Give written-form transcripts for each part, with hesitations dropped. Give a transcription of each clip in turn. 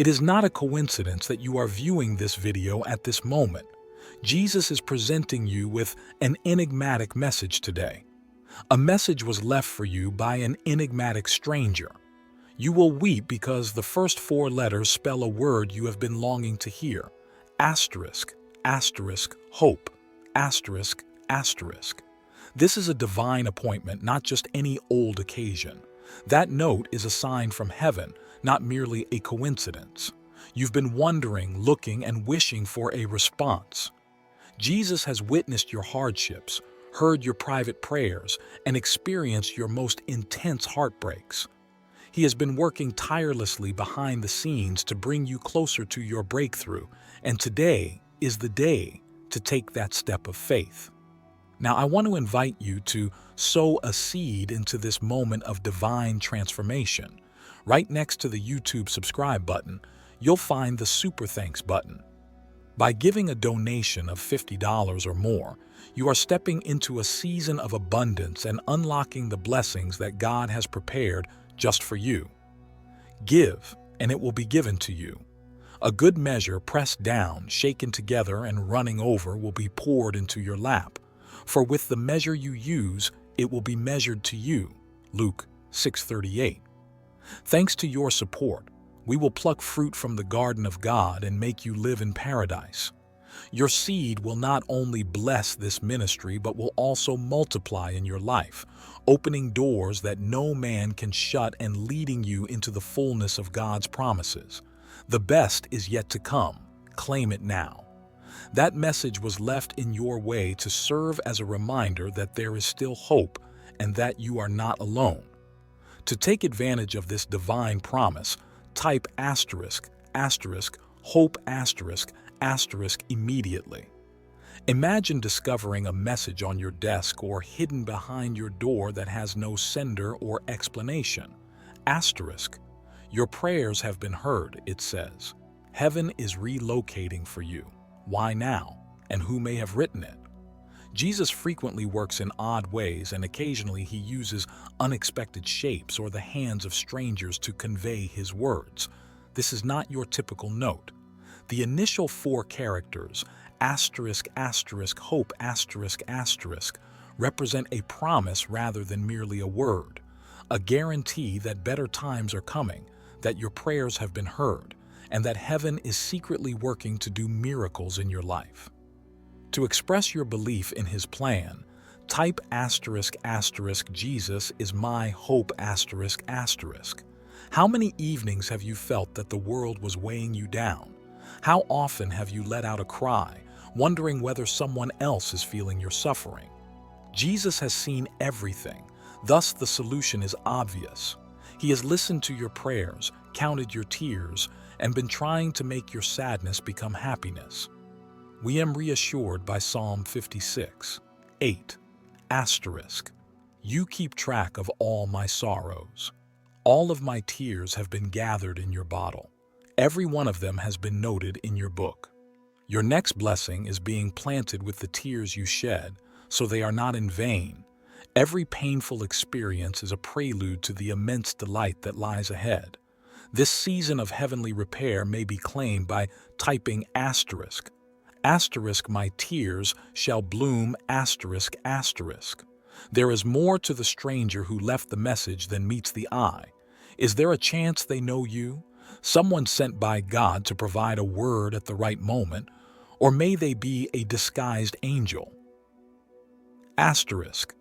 It is not a coincidence that you are viewing this video at this moment. Jesus is presenting you with an enigmatic message today. A message was left for you by an enigmatic stranger. You will weep because the first four letters spell a word you have been longing to hear. Asterisk, asterisk, hope, asterisk, asterisk. This is a divine appointment, not just any old occasion. That note is a sign from heaven, not merely a coincidence. You've been wondering, looking, and wishing for a response. Jesus has witnessed your hardships, heard your private prayers, and experienced your most intense heartbreaks. He has been working tirelessly behind the scenes to bring you closer to your breakthrough, and today is the day to take that step of faith. Now, I want to invite you to sow a seed into this moment of divine transformation. Right next to the YouTube subscribe button, you'll find the Super Thanks button. By giving a donation of $50 or more, you are stepping into a season of abundance and unlocking the blessings that God has prepared just for you. Give, and it will be given to you. A good measure pressed down, shaken together, and running over will be poured into your lap. For with the measure you use, it will be measured to you. Luke 6:38. Thanks to your support, we will pluck fruit from the garden of God and make you live in paradise. Your seed will not only bless this ministry, but will also multiply in your life, opening doors that no man can shut and leading you into the fullness of God's promises. The best is yet to come. Claim it now. That message was left in your way to serve as a reminder that there is still hope and that you are not alone. To take advantage of this divine promise, type asterisk, asterisk, hope asterisk, asterisk immediately. Imagine discovering a message on your desk or hidden behind your door that has no sender or explanation. Asterisk. Your prayers have been heard, it says. Heaven is relocating for you. Why now? And who may have written it? Jesus frequently works in odd ways, and occasionally he uses unexpected shapes or the hands of strangers to convey his words. This is not your typical note. The initial four characters, asterisk, asterisk, hope, asterisk, asterisk, represent a promise rather than merely a word, a guarantee that better times are coming, that your prayers have been heard, and that heaven is secretly working to do miracles in your life. To express your belief in his plan, type asterisk, asterisk, Jesus is my hope, asterisk, asterisk. How many evenings have you felt that the world was weighing you down? How often have you let out a cry, wondering whether someone else is feeling your suffering? Jesus has seen everything, thus the solution is obvious. He has listened to your prayers, counted your tears, and been trying to make your sadness become happiness. We am reassured by Psalm 56:8. Asterisk. You keep track of all my sorrows. All of my tears have been gathered in your bottle. Every one of them has been noted in your book. Your next blessing is being planted with the tears you shed, so they are not in vain. Every painful experience is a prelude to the immense delight that lies ahead. This season of heavenly repair may be claimed by typing asterisk. Asterisk, my tears shall bloom, asterisk, asterisk. There is more to the stranger who left the message than meets the eye. Is there a chance they know you? Someone sent by God to provide a word at the right moment? Or may they be a disguised angel? Asterisk.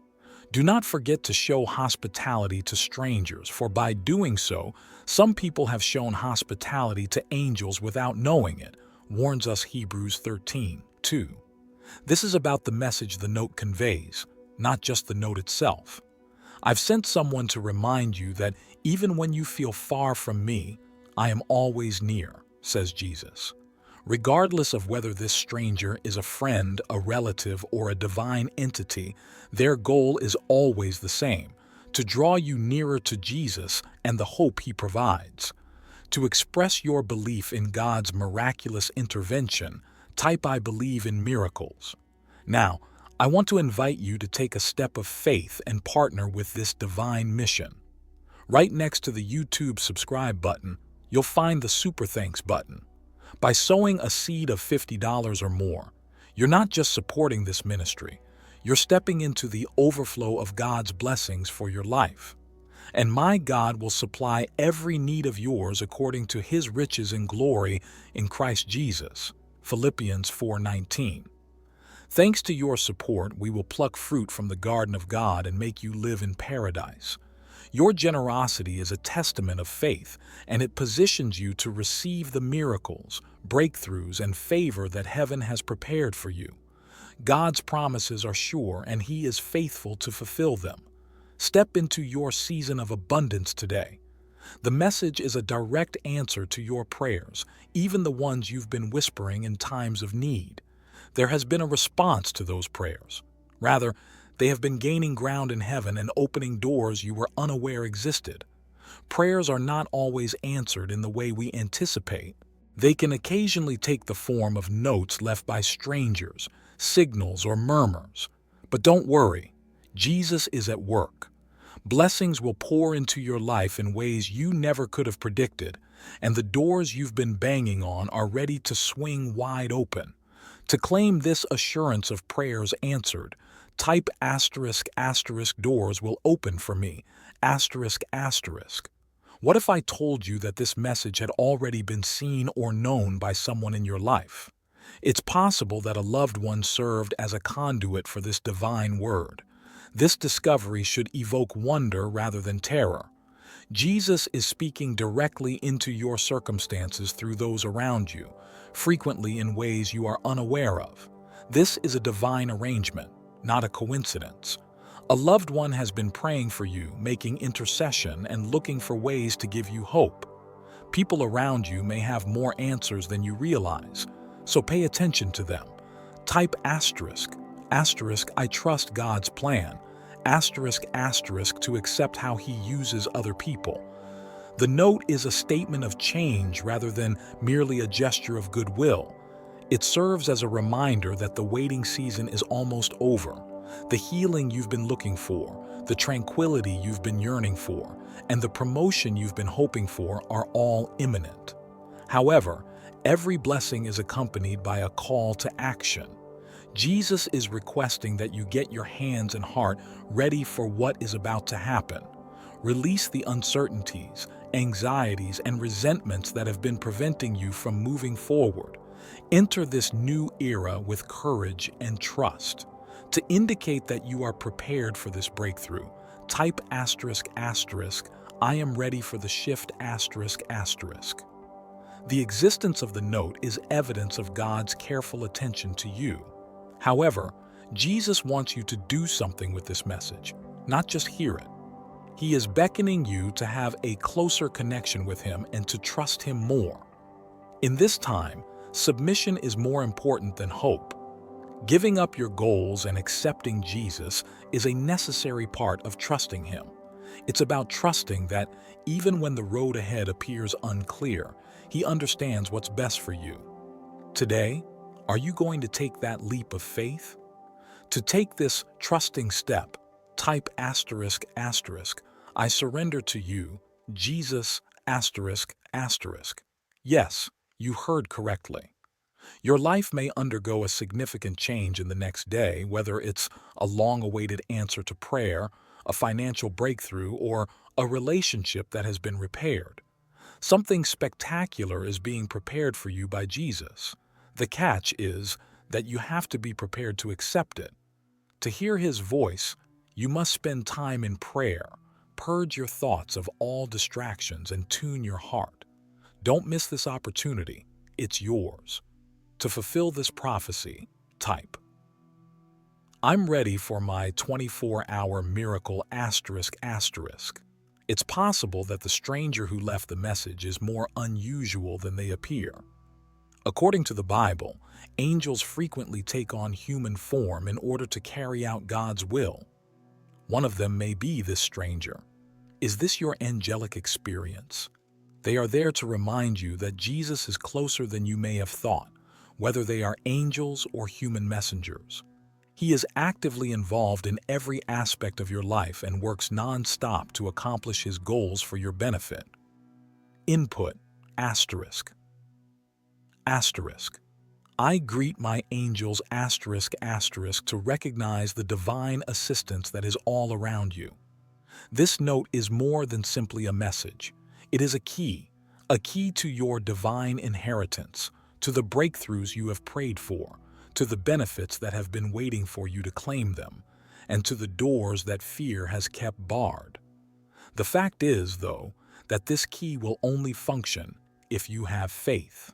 Do not forget to show hospitality to strangers, for by doing so, some people have shown hospitality to angels without knowing it, warns us Hebrews 13:2. This is about the message the note conveys, not just the note itself. I've sent someone to remind you that even when you feel far from me, I am always near, says Jesus. Regardless of whether this stranger is a friend, a relative, or a divine entity, their goal is always the same: to draw you nearer to Jesus and the hope he provides. To express your belief in God's miraculous intervention, type I believe in miracles. Now, I want to invite you to take a step of faith and partner with this divine mission. Right next to the YouTube subscribe button, you'll find the Super Thanks button. By sowing a seed of $50 or more, you're not just supporting this ministry, you're stepping into the overflow of God's blessings for your life. And my God will supply every need of yours according to his riches and glory in Christ Jesus. Philippians 4:19. Thanks to your support, we will pluck fruit from the garden of God and make you live in paradise. Your generosity is a testament of faith, and it positions you to receive the miracles, breakthroughs, and favor that heaven has prepared for you. God's promises are sure, and he is faithful to fulfill them. Step into your season of abundance today. The message is a direct answer to your prayers, even the ones you've been whispering in times of need. There has been a response to those prayers. Rather, they have been gaining ground in heaven and opening doors you were unaware existed. Prayers are not always answered in the way we anticipate. They can occasionally take the form of notes left by strangers, signals, or murmurs. But don't worry, Jesus is at work. Blessings will pour into your life in ways you never could have predicted, and the doors you've been banging on are ready to swing wide open. To claim this assurance of prayers answered, type ***, doors will open for me, ***. What if I told you that this message had already been seen or known by someone in your life? It's possible that a loved one served as a conduit for this divine word. This discovery should evoke wonder rather than terror. Jesus is speaking directly into your circumstances through those around you, frequently in ways you are unaware of. This is a divine arrangement, not a coincidence. A loved one has been praying for you, making intercession, and looking for ways to give you hope. People around you may have more answers than you realize, so pay attention to them. Type ***, I trust God's plan, ***, to accept how he uses other people. The note is a statement of change rather than merely a gesture of goodwill. It serves as a reminder that the waiting season is almost over. The healing you've been looking for, the tranquility you've been yearning for, and the promotion you've been hoping for are all imminent. However, every blessing is accompanied by a call to action. Jesus is requesting that you get your hands and heart ready for what is about to happen. Release the uncertainties, anxieties, and resentments that have been preventing you from moving forward. Enter this new era with courage and trust. To indicate that you are prepared for this breakthrough, type ***, I am ready for the shift ***. The existence of the note is evidence of God's careful attention to you. However, Jesus wants you to do something with this message, not just hear it. He is beckoning you to have a closer connection with him and to trust him more. In this time, submission is more important than hope. Giving up your goals and accepting Jesus is a necessary part of trusting him. It's about trusting that even when the road ahead appears unclear, he understands what's best for you. Today, are you going to take that leap of faith? To take this trusting step, type ***, I surrender to you, Jesus ***. Yes, you heard correctly. Your life may undergo a significant change in the next day, whether it's a long-awaited answer to prayer, a financial breakthrough, or a relationship that has been repaired. Something spectacular is being prepared for you by Jesus. The catch is that you have to be prepared to accept it. To hear his voice, you must spend time in prayer, purge your thoughts of all distractions, and tune your heart. Don't miss this opportunity. It's yours. To fulfill this prophecy, type, I'm ready for my 24-hour miracle ***. It's possible that the stranger who left the message is more unusual than they appear. According to the Bible, angels frequently take on human form in order to carry out God's will. One of them may be this stranger. Is this your angelic experience? They are there to remind you that Jesus is closer than you may have thought, whether they are angels or human messengers. He is actively involved in every aspect of your life and works non-stop to accomplish his goals for your benefit. Input: asterisk. Asterisk. I greet my angels asterisk asterisk to recognize the divine assistance that is all around you. This note is more than simply a message. It is a key to your divine inheritance, to the breakthroughs you have prayed for, to the benefits that have been waiting for you to claim them, and to the doors that fear has kept barred. The fact is, though, that this key will only function if you have faith.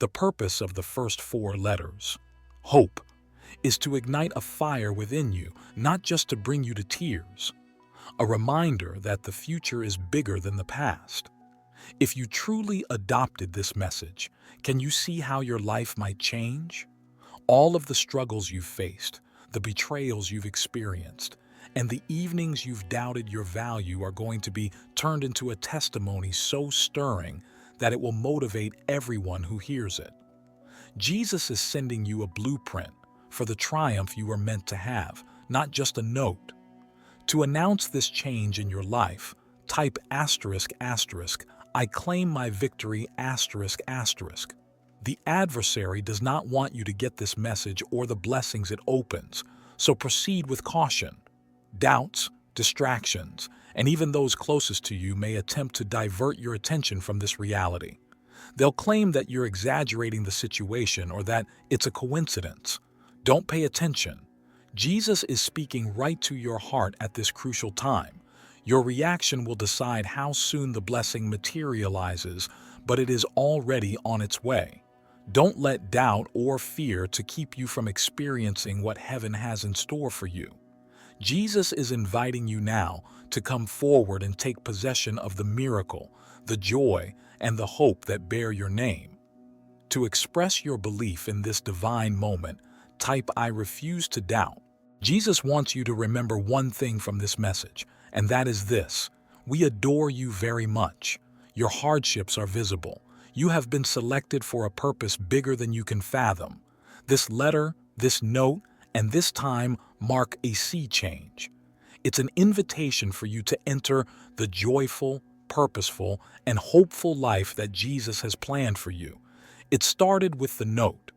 The purpose of the first 4 letters, hope, is to ignite a fire within you, not just to bring you to tears. A reminder that the future is bigger than the past. If you truly adopted this message, can you see how your life might change? All of the struggles you've faced, the betrayals you've experienced, and the evenings you've doubted your value are going to be turned into a testimony so stirring that it will motivate everyone who hears it. Jesus is sending you a blueprint for the triumph you are meant to have, not just a note. To announce this change in your life, type asterisk asterisk, I claim my victory asterisk asterisk. The adversary does not want you to get this message or the blessings it opens, so proceed with caution. Doubts, distractions, and even those closest to you may attempt to divert your attention from this reality. They'll claim that you're exaggerating the situation or that it's a coincidence. Don't pay attention. Jesus is speaking right to your heart at this crucial time. Your reaction will decide how soon the blessing materializes, but it is already on its way. Don't let doubt or fear to keep you from experiencing what heaven has in store for you. Jesus is inviting you now to come forward and take possession of the miracle, the joy, and the hope that bear your name. To express your belief in this divine moment, type I refuse to doubt. Jesus wants you to remember one thing from this message, and that is this: we adore you very much. Your hardships are visible. You have been selected for a purpose bigger than you can fathom. This letter, this note, and this time mark a sea change. It's an invitation for you to enter the joyful, purposeful, and hopeful life that Jesus has planned for you. It started with the note.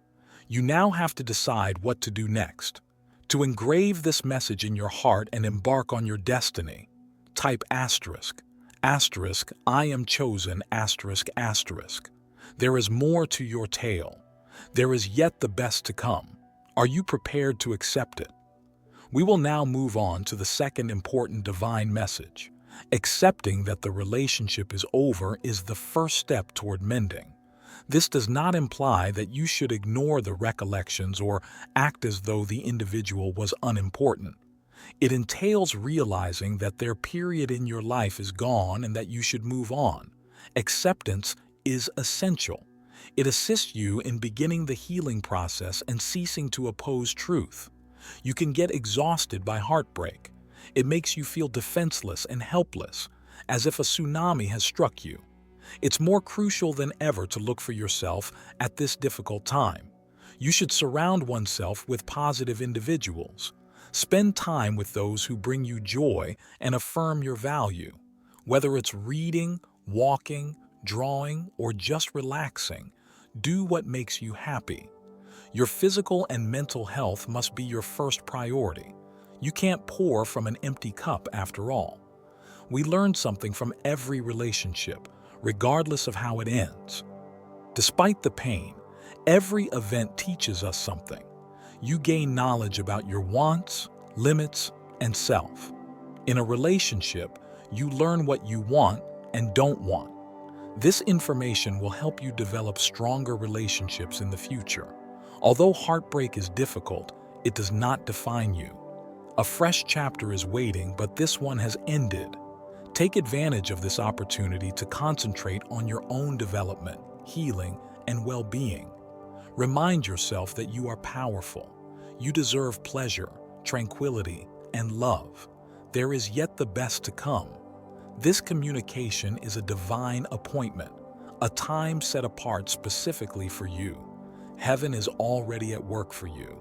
You now have to decide what to do next. To engrave this message in your heart and embark on your destiny, type asterisk, asterisk, I am chosen, asterisk, asterisk. There is more to your tale. There is yet the best to come. Are you prepared to accept it? We will now move on to the second important divine message. Accepting that the relationship is over is the first step toward mending. This does not imply that you should ignore the recollections or act as though the individual was unimportant. It entails realizing that their period in your life is gone and that you should move on. Acceptance is essential. It assists you in beginning the healing process and ceasing to oppose truth. You can get exhausted by heartbreak. It makes you feel defenseless and helpless, as if a tsunami has struck you. It's more crucial than ever to look for yourself at this difficult time. You should surround oneself with positive individuals. Spend time with those who bring you joy and affirm your value. Whether it's reading, walking, drawing, or just relaxing, do what makes you happy. Your physical and mental health must be your first priority. You can't pour from an empty cup after all. We learn something from every relationship, regardless of how it ends. Despite the pain, every event teaches us something. You gain knowledge about your wants, limits, and self. In a relationship, you learn what you want and don't want. This information will help you develop stronger relationships in the future. Although heartbreak is difficult, it does not define you. A fresh chapter is waiting, but this one has ended. Take advantage of this opportunity to concentrate on your own development, healing, and well-being. Remind yourself that you are powerful. You deserve pleasure, tranquility, and love. There is yet the best to come. This communication is a divine appointment, a time set apart specifically for you. Heaven is already at work for you.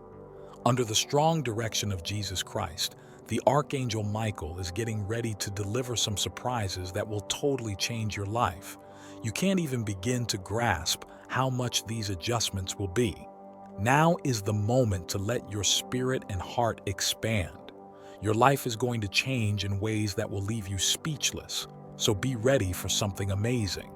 Under the strong direction of Jesus Christ, the Archangel Michael is getting ready to deliver some surprises that will totally change your life. You can't even begin to grasp how much these adjustments will be. Now is the moment to let your spirit and heart expand. Your life is going to change in ways that will leave you speechless, so be ready for something amazing.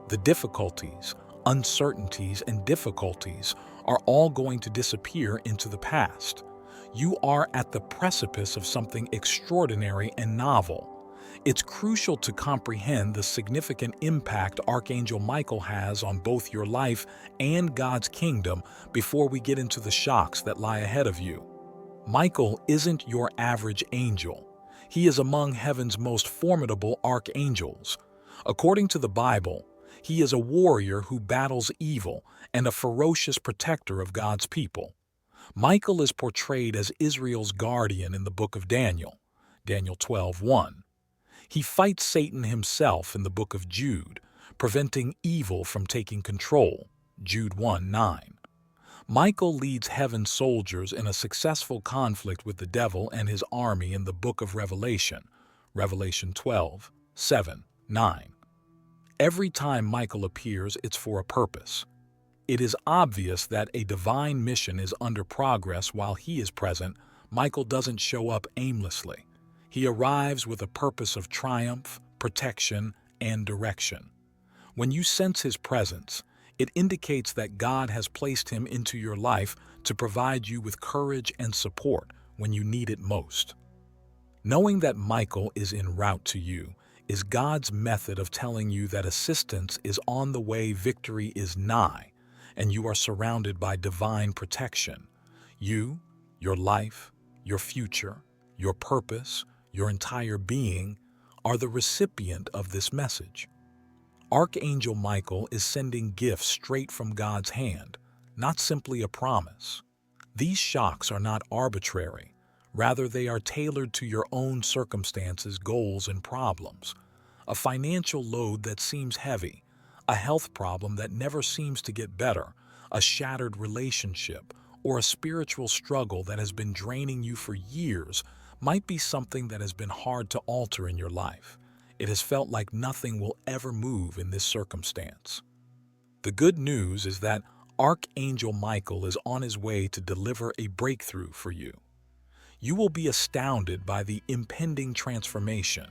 The difficulties, uncertainties, and difficulties are all going to disappear into the past. You are at the precipice of something extraordinary and novel. It's crucial to comprehend the significant impact Archangel Michael has on both your life and God's kingdom before we get into the shocks that lie ahead of you. Michael isn't your average angel. He is among heaven's most formidable archangels. According to the Bible, he is a warrior who battles evil and a ferocious protector of God's people. Michael is portrayed as Israel's guardian in the book of Daniel, Daniel 12:1. He fights Satan himself in the book of Jude, preventing evil from taking control, Jude 1:9. Michael leads heaven's soldiers in a successful conflict with the devil and his army in the book of Revelation, Revelation 12:7-9. Every time Michael appears, it's for a purpose. It is obvious that a divine mission is under progress while he is present. Michael doesn't show up aimlessly. He arrives with a purpose of triumph, protection, and direction. When you sense his presence, it indicates that God has placed him into your life to provide you with courage and support when you need it most. Knowing that Michael is en route to you is God's method of telling you that assistance is on the way, victory is nigh, and you are surrounded by divine protection. You, your life, your future, your purpose, your entire being are the recipient of this message. Archangel Michael is sending gifts straight from God's hand, not simply a promise. These shocks are not arbitrary. Rather, they are tailored to your own circumstances, goals, and problems. A financial load that seems heavy, a health problem that never seems to get better, a shattered relationship, or a spiritual struggle that has been draining you for years might be something that has been hard to alter in your life. It has felt like nothing will ever move in this circumstance. The good news is that Archangel Michael is on his way to deliver a breakthrough for you. You will be astounded by the impending transformation.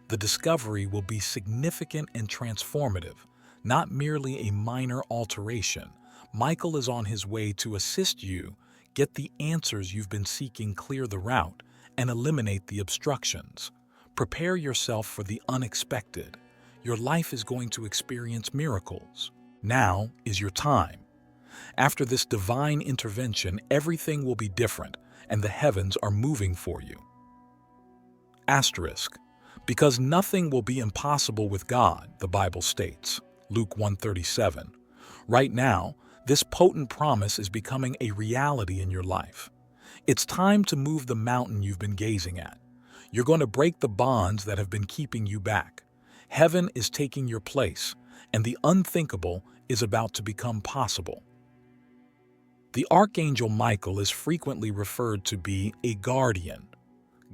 The discovery will be significant and transformative, not merely a minor alteration. Michael is on his way to assist you get the answers you've been seeking, clear the route, and eliminate the obstructions. Prepare yourself for the unexpected. Your life is going to experience miracles. Now is your time. After this divine intervention, everything will be different, and the heavens are moving for you. Asterisk. Because nothing will be impossible with God, the Bible states, Luke 1:37. Right now, this potent promise is becoming a reality in your life. It's time to move the mountain you've been gazing at. You're going to break the bonds that have been keeping you back. Heaven is taking your place, and the unthinkable is about to become possible. The Archangel Michael is frequently referred to be a guardian.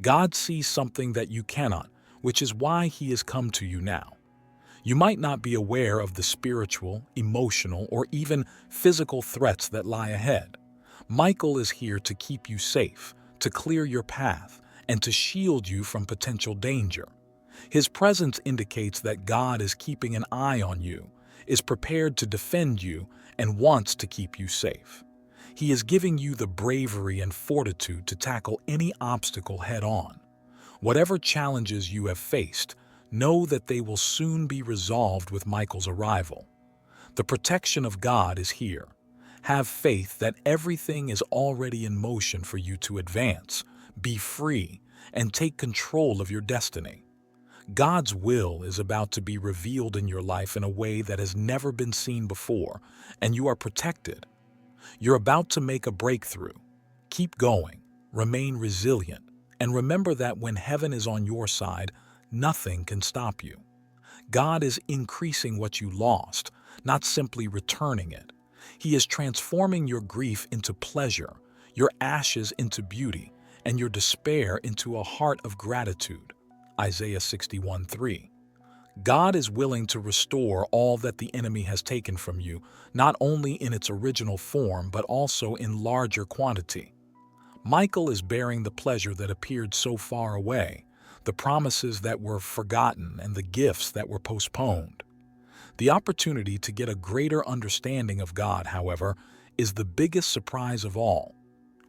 God sees something that you cannot, which is why he has come to you now. You might not be aware of the spiritual, emotional, or even physical threats that lie ahead. Michael is here to keep you safe, to clear your path, and to shield you from potential danger. His presence indicates that God is keeping an eye on you, is prepared to defend you, and wants to keep you safe. He is giving you the bravery and fortitude to tackle any obstacle head-on. Whatever challenges you have faced, know that they will soon be resolved with Michael's arrival. The protection of God is here. Have faith that everything is already in motion for you to advance, be free, and take control of your destiny. God's will is about to be revealed in your life in a way that has never been seen before, and you are protected. You're about to make a breakthrough. Keep going, remain resilient, and remember that when heaven is on your side, nothing can stop you. God is increasing what you lost, not simply returning it. He is transforming your grief into pleasure, your ashes into beauty, and your despair into a heart of gratitude. Isaiah 61:3. God is willing to restore all that the enemy has taken from you, not only in its original form, but also in larger quantity. Michael is bearing the pleasure that appeared so far away, the promises that were forgotten, and the gifts that were postponed. The opportunity to get a greater understanding of God, however, is the biggest surprise of all.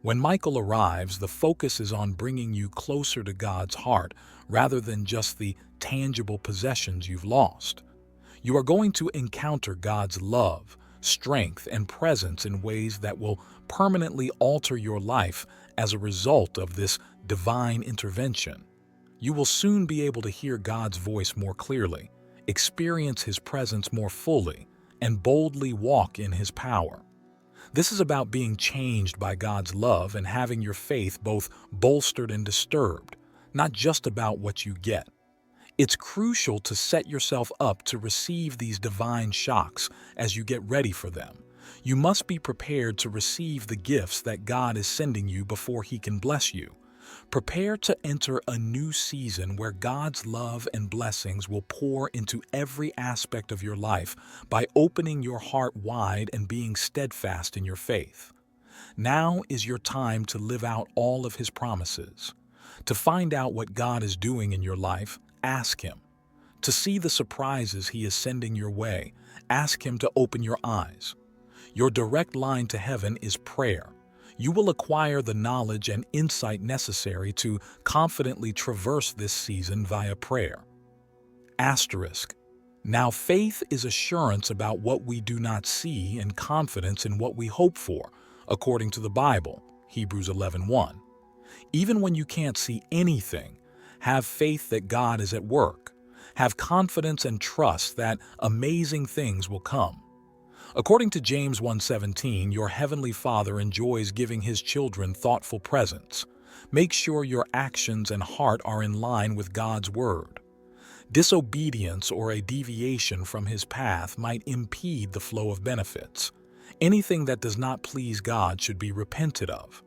When Michael arrives, the focus is on bringing you closer to God's heart rather than just the tangible possessions you've lost. You are going to encounter God's love, strength, and presence in ways that will permanently alter your life as a result of this divine intervention. You will soon be able to hear God's voice more clearly, experience His presence more fully, and boldly walk in His power. This is about being changed by God's love and having your faith both bolstered and disturbed, not just about what you get. It's crucial to set yourself up to receive these divine shocks as you get ready for them. You must be prepared to receive the gifts that God is sending you before He can bless you. Prepare to enter a new season where God's love and blessings will pour into every aspect of your life by opening your heart wide and being steadfast in your faith. Now is your time to live out all of His promises. To find out what God is doing in your life, ask Him. To see the surprises He is sending your way, ask Him to open your eyes. Your direct line to heaven is prayer. You will acquire the knowledge and insight necessary to confidently traverse this season via prayer. Asterisk. Now faith is assurance about what we do not see and confidence in what we hope for, according to the Bible, Hebrews 11:1. Even when you can't see anything, have faith that God is at work. Have confidence and trust that amazing things will come. According to James 1:17, your heavenly Father enjoys giving His children thoughtful presents. Make sure your actions and heart are in line with God's word. Disobedience or a deviation from His path might impede the flow of benefits. Anything that does not please God should be repented of.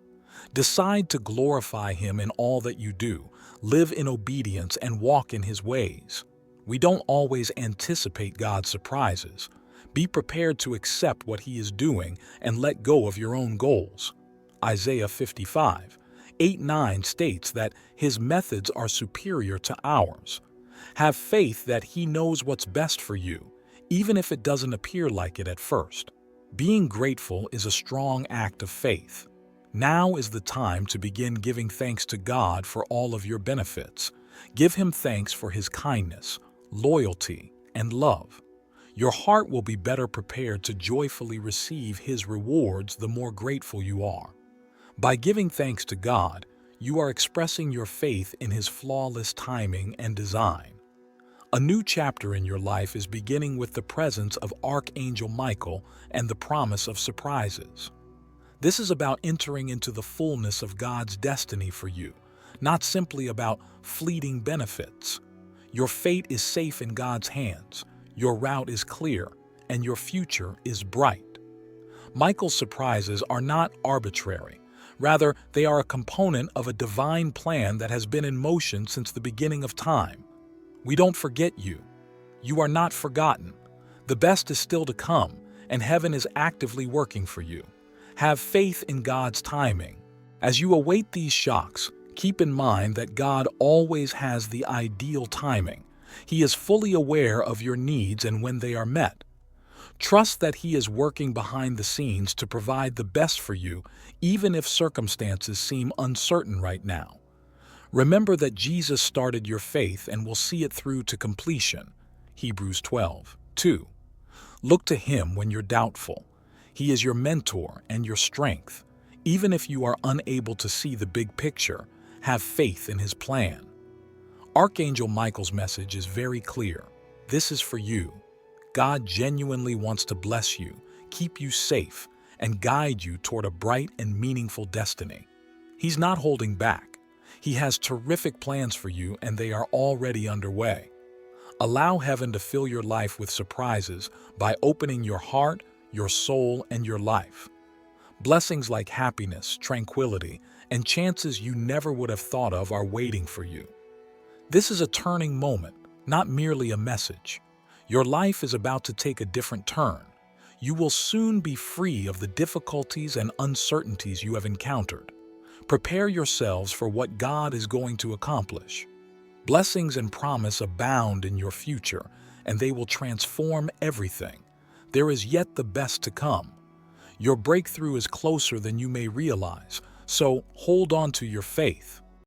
Decide to glorify Him in all that you do, live in obedience, and walk in His ways. We don't always anticipate God's surprises. Be prepared to accept what He is doing and let go of your own goals. Isaiah 55:8-9 states that His methods are superior to ours. Have faith that He knows what's best for you, even if it doesn't appear like it at first. Being grateful is a strong act of faith. Now is the time to begin giving thanks to God for all of your benefits. Give Him thanks for His kindness, loyalty, and love. Your heart will be better prepared to joyfully receive His rewards the more grateful you are. By giving thanks to God, you are expressing your faith in His flawless timing and design. A new chapter in your life is beginning with the presence of Archangel Michael and the promise of surprises. This is about entering into the fullness of God's destiny for you, not simply about fleeting benefits. Your fate is safe in God's hands. Your route is clear, and your future is bright. Michael's surprises are not arbitrary. Rather, they are a component of a divine plan that has been in motion since the beginning of time. We don't forget you. You are not forgotten. The best is still to come, and heaven is actively working for you. Have faith in God's timing. As you await these shocks, keep in mind that God always has the ideal timing. He is fully aware of your needs and when they are met. Trust that He is working behind the scenes to provide the best for you, even if circumstances seem uncertain right now. Remember that Jesus started your faith and will see it through to completion. Hebrews 12:2. Look to Him when you're doubtful. He is your mentor and your strength. Even if you are unable to see the big picture, have faith in His plan. Archangel Michael's message is very clear. This is for you. God genuinely wants to bless you, keep you safe, and guide you toward a bright and meaningful destiny. He's not holding back. He has terrific plans for you, and they are already underway. Allow heaven to fill your life with surprises by opening your heart, your soul, and your life. Blessings like happiness, tranquility, and chances you never would have thought of are waiting for you. This is a turning moment. not merely a message. Your life is about to take a different turn. You will soon be free of the difficulties and uncertainties you have encountered. Prepare yourselves for what God is going to accomplish. Blessings and promise abound in your future, and they will transform everything. There is yet the best to come. Your breakthrough is closer than you may realize, so hold on to your faith.